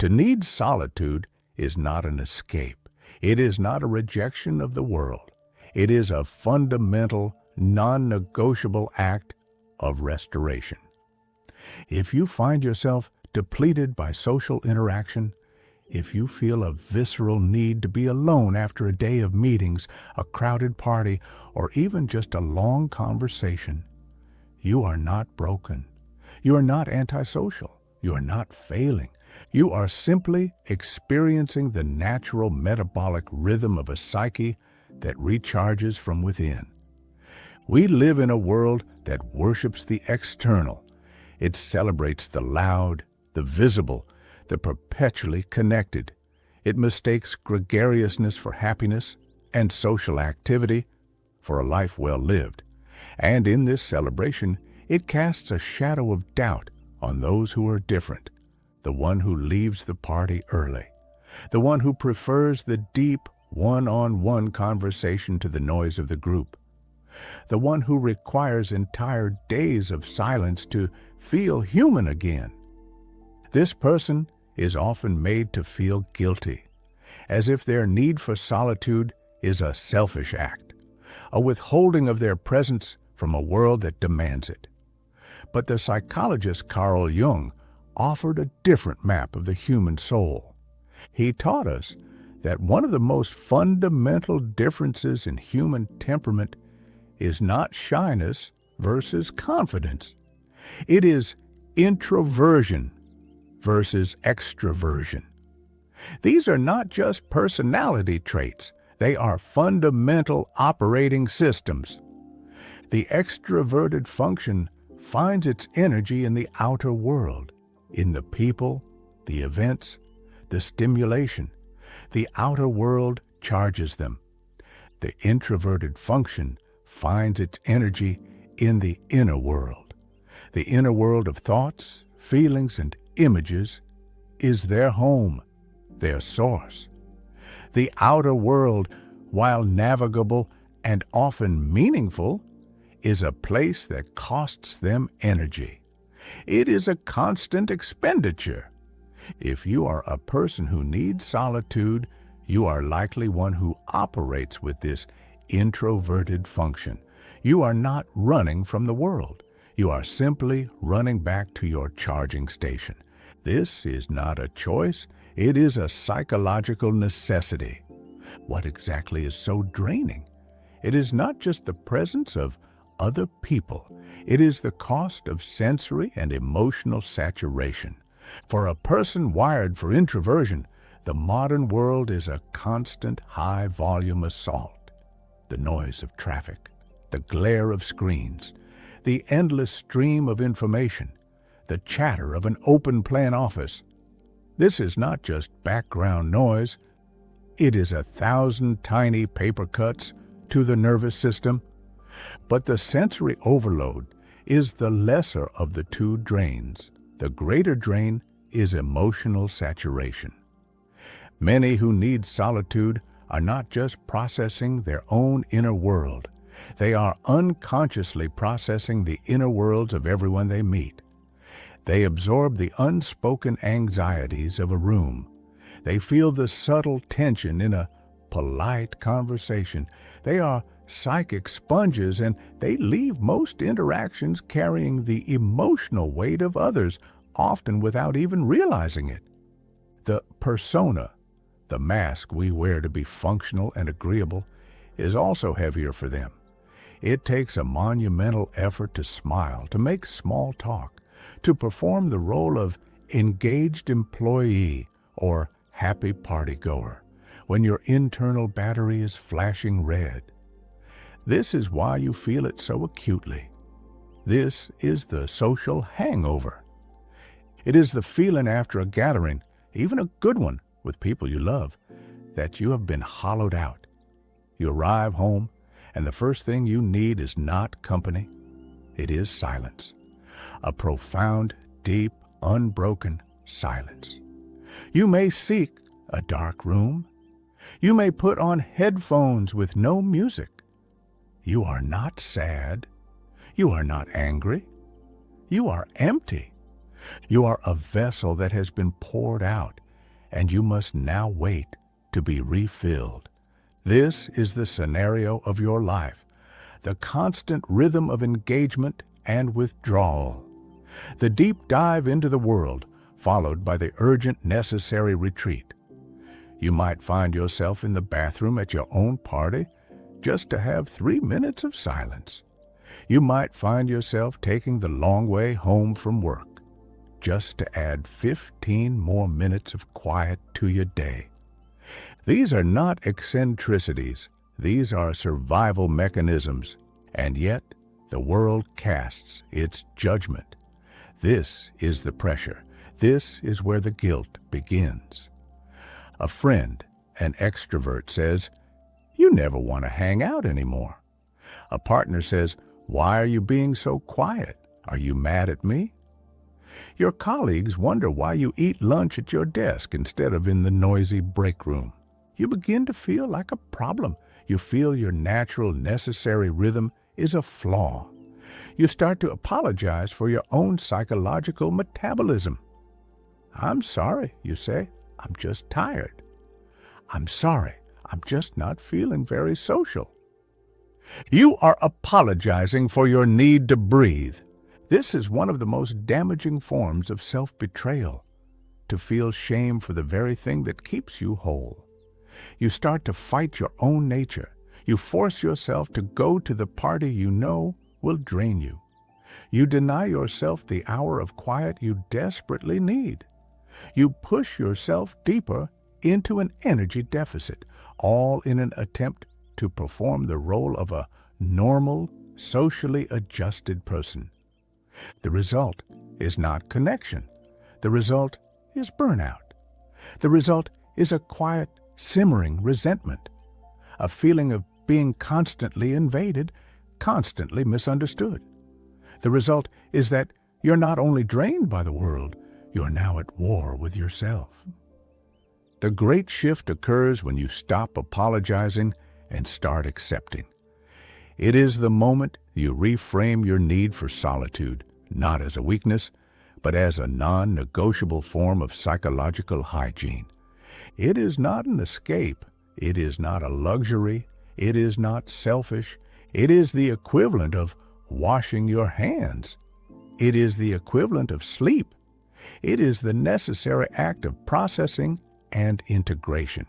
To need solitude is not an escape. It is not a rejection of the world. It is a fundamental, non-negotiable act of restoration. If you find yourself depleted by social interaction, if you feel a visceral need to be alone after a day of meetings, a crowded party, or even just a long conversation, you are not broken. You are not antisocial. You are not failing. You are simply experiencing the natural metabolic rhythm of a psyche that recharges from within. We live in a world that worships the external. It celebrates the loud, the visible, the perpetually connected. It mistakes gregariousness for happiness and social activity for a life well lived. And in this celebration, it casts a shadow of doubt on those who are different, the one who leaves the party early, the one who prefers the deep, one-on-one conversation to the noise of the group, the one who requires entire days of silence to feel human again. This person is often made to feel guilty, as if their need for solitude is a selfish act, a withholding of their presence from a world that demands it. But the psychologist Carl Jung offered a different map of the human soul. He taught us that one of the most fundamental differences in human temperament is not shyness versus confidence. It is introversion versus extroversion. These are not just personality traits. They are fundamental operating systems. The extroverted function finds its energy in the outer world, in the people, the events, the stimulation. The outer world charges them. The introverted function finds its energy in the inner world. The inner world of thoughts, feelings, and images is their home, their source. The outer world, while navigable and often meaningful, is a place that costs them energy. It is a constant expenditure. If you are a person who needs solitude, you are likely one who operates with this introverted function. You are not running from the world. You are simply running back to your charging station. This is not a choice. It is a psychological necessity. What exactly is so draining? It is not just the presence of other people. It is the cost of sensory and emotional saturation. For a person wired for introversion, the modern world is a constant high-volume assault. The noise of traffic, the glare of screens, the endless stream of information, the chatter of an open-plan office. This is not just background noise. It is 1,000 tiny paper cuts to the nervous system. But the sensory overload is the lesser of the two drains. The greater drain is emotional saturation. Many who need solitude are not just processing their own inner world. They are unconsciously processing the inner worlds of everyone they meet. They absorb the unspoken anxieties of a room. They feel the subtle tension in a polite conversation. They are psychic sponges, and they leave most interactions carrying the emotional weight of others, often without even realizing it. The persona, the mask we wear to be functional and agreeable, is also heavier for them. It takes a monumental effort to smile, to make small talk, to perform the role of engaged employee or happy partygoer when your internal battery is flashing red. This is why you feel it so acutely. This is the social hangover. It is the feeling after a gathering, even a good one with people you love, that you have been hollowed out. You arrive home, and the first thing you need is not company. It is silence. A profound, deep, unbroken silence. You may seek a dark room. You may put on headphones with no music. You are not sad. You are not angry. You are empty. You are a vessel that has been poured out, and you must now wait to be refilled. This is the scenario of your life, the constant rhythm of engagement and withdrawal, the deep dive into the world, followed by the urgent, necessary retreat. You might find yourself in the bathroom at your own party just to have 3 minutes of silence. You might find yourself taking the long way home from work just to add 15 more minutes of quiet to your day. These are not eccentricities. These are survival mechanisms, and yet the world casts its judgment. This is the pressure. This is where the guilt begins. A friend, an extrovert, says, "You never want to hang out anymore." A partner says, "Why are you being so quiet? Are you mad at me?" Your colleagues wonder why you eat lunch at your desk instead of in the noisy break room. You begin to feel like a problem. You feel your natural, necessary rhythm is a flaw. You start to apologize for your own psychological metabolism. "I'm sorry," you say. "I'm just tired." "I'm sorry. I'm just not feeling very social." You are apologizing for your need to breathe. This is one of the most damaging forms of self-betrayal, to feel shame for the very thing that keeps you whole. You start to fight your own nature. You force yourself to go to the party you know will drain you. You deny yourself the hour of quiet you desperately need. You push yourself deeper into an energy deficit, all in an attempt to perform the role of a normal, socially adjusted person. The result is not connection. The result is burnout. The result is a quiet, simmering resentment, a feeling of being constantly invaded, constantly misunderstood. The result is that you're not only drained by the world, you're now at war with yourself. The great shift occurs when you stop apologizing and start accepting. It is the moment you reframe your need for solitude, not as a weakness, but as a non-negotiable form of psychological hygiene. It is not an escape. It is not a luxury. It is not selfish. It is the equivalent of washing your hands. It is the equivalent of sleep. It is the necessary act of processing and integration.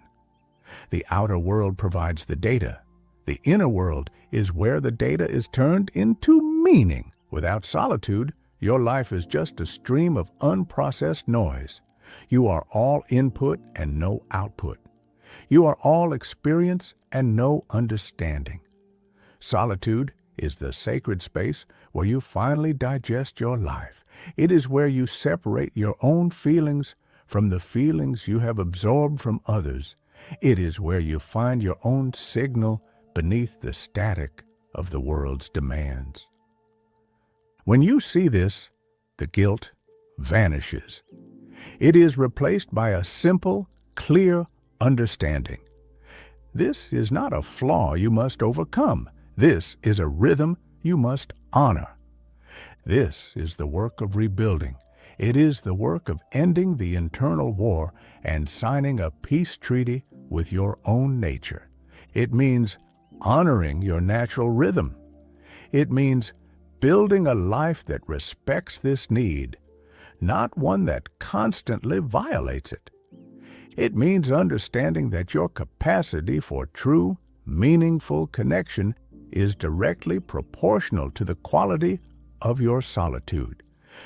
The outer world provides the data. The inner world is where the data is turned into meaning. Without solitude, your life is just a stream of unprocessed noise. You are all input and no output. You are all experience and no understanding. Solitude is the sacred space where you finally digest your life. It is where you separate your own feelings from the feelings you have absorbed from others. It is where you find your own signal beneath the static of the world's demands. When you see this, the guilt vanishes. It is replaced by a simple, clear understanding. This is not a flaw you must overcome. This is a rhythm you must honor. This is the work of rebuilding. It is the work of ending the internal war and signing a peace treaty with your own nature. It means honoring your natural rhythm. It means building a life that respects this need, not one that constantly violates it. It means understanding that your capacity for true, meaningful connection is directly proportional to the quality of your solitude.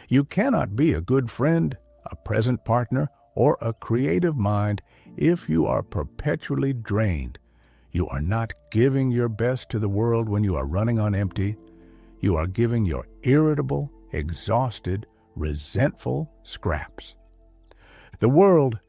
You cannot be a good friend, a present partner, or a creative mind if you are perpetually drained. You are not giving your best to the world when you are running on empty. You are giving your irritable, exhausted, resentful scraps. The world